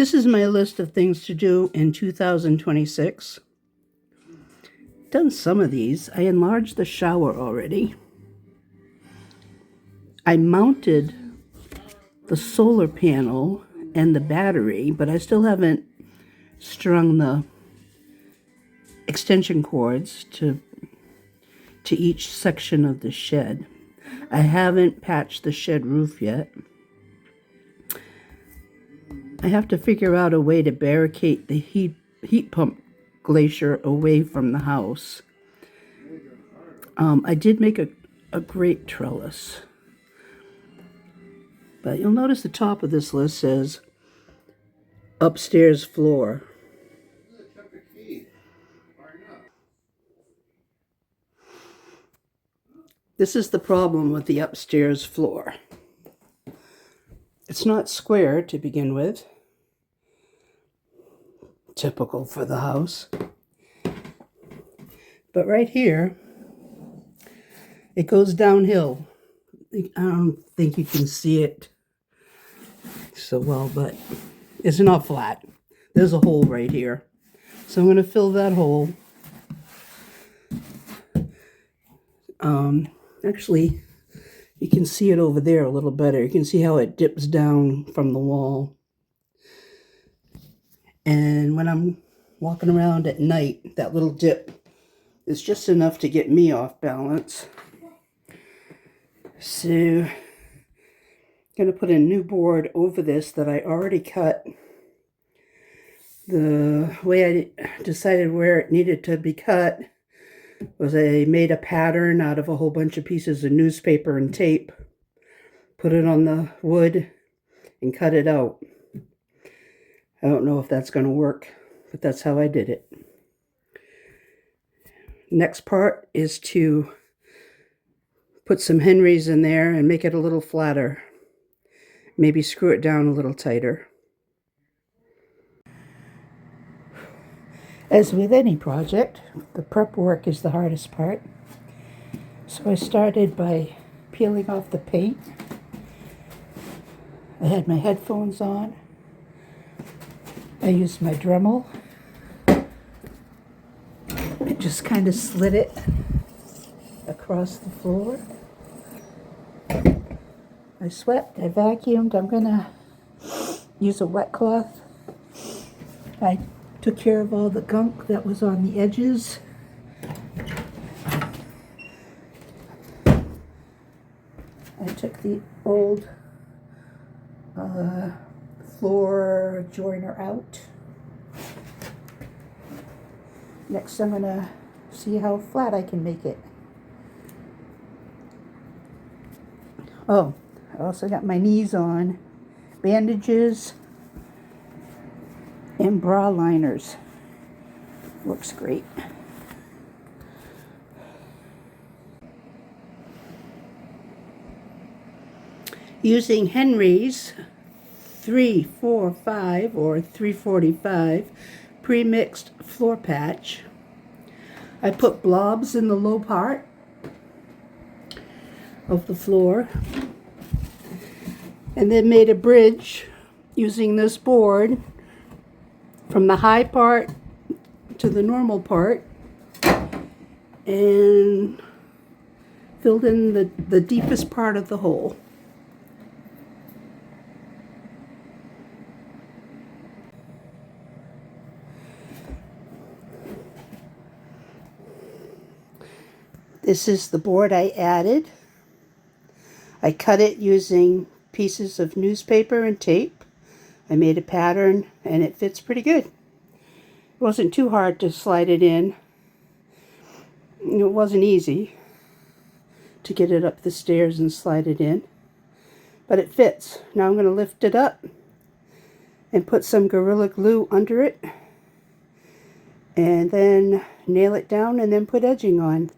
This is my list of things to do in 2026. Done some of these. I enlarged the shower already. I mounted the solar panel and the battery, but I still haven't strung the extension cords to each section of the shed. I haven't patched the shed roof yet. I have to figure out a way to barricade the heat pump glacier away from the house. I did make a great trellis. But you'll notice the top of this list says upstairs floor. This is the problem with the upstairs floor. It's not square to begin with. Typical for the house. But right here, it goes downhill. I don't think you can see it so well, but it's not flat. There's a hole right here. So I'm going to fill that hole. Actually, you can see it over there a little better. You can see how it dips down from the wall. And when I'm walking around at night, that little dip is just enough to get me off balance. So I'm going to put a new board over this that I already cut. The way I decided where it needed to be cut was I made a pattern out of a whole bunch of pieces of newspaper and tape, put it on the wood, and cut it out. I don't know if that's going to work, but that's how I did it. Next part is to put some Henrys in there and make it a little flatter. Maybe screw it down a little tighter. As with any project, the prep work is the hardest part. So I started by peeling off the paint. I had my headphones on. I used my Dremel. I just kind of slid it across the floor. I swept, I vacuumed. I'm going to use a wet cloth. I took care of all the gunk that was on the edges. I took the old floor joiner out. Next I'm going to see how flat I can make it. Oh, I also got my knees on, bandages, and bra liners. Looks great. Using Henry's 345 or 345 pre-mixed floor patch, I put blobs in the low part of the floor and then made a bridge using this board from the high part to the normal part and filled in the deepest part of the hole. This is the board I added. I cut it using pieces of newspaper and tape. I made a pattern and it fits pretty good. It wasn't too hard to slide it in. It wasn't easy to get it up the stairs and slide it in, but it fits. Now I'm going to lift it up and put some Gorilla Glue under it and then nail it down and then put edging on.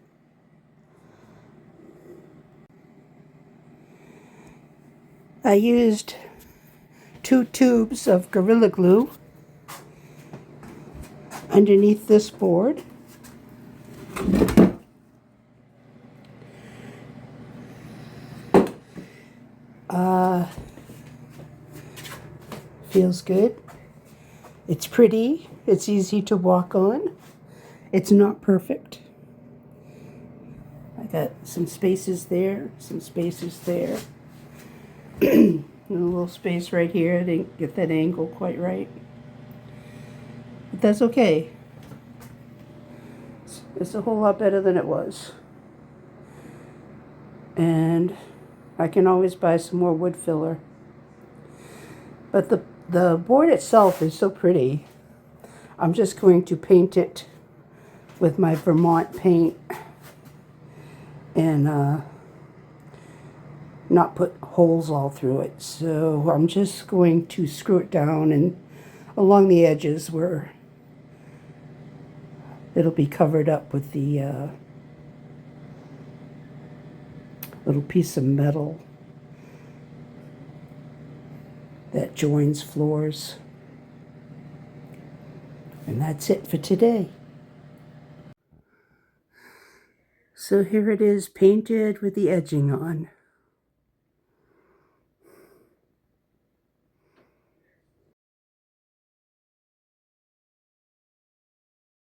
I used 2 tubes of Gorilla Glue underneath this board. Feels good. It's pretty. It's easy to walk on. It's not perfect. I got some spaces there, some spaces there. And a little space right here. I didn't get that angle quite right. But that's okay. It's a whole lot better than it was. And I can always buy some more wood filler. But the board itself is so pretty. I'm just going to paint it with my Vermont paint and not put holes all through it. So I'm just going to screw it down and along the edges where it'll be covered up with the little piece of metal that joins floors. And that's it for today. So here it is painted with the edging on.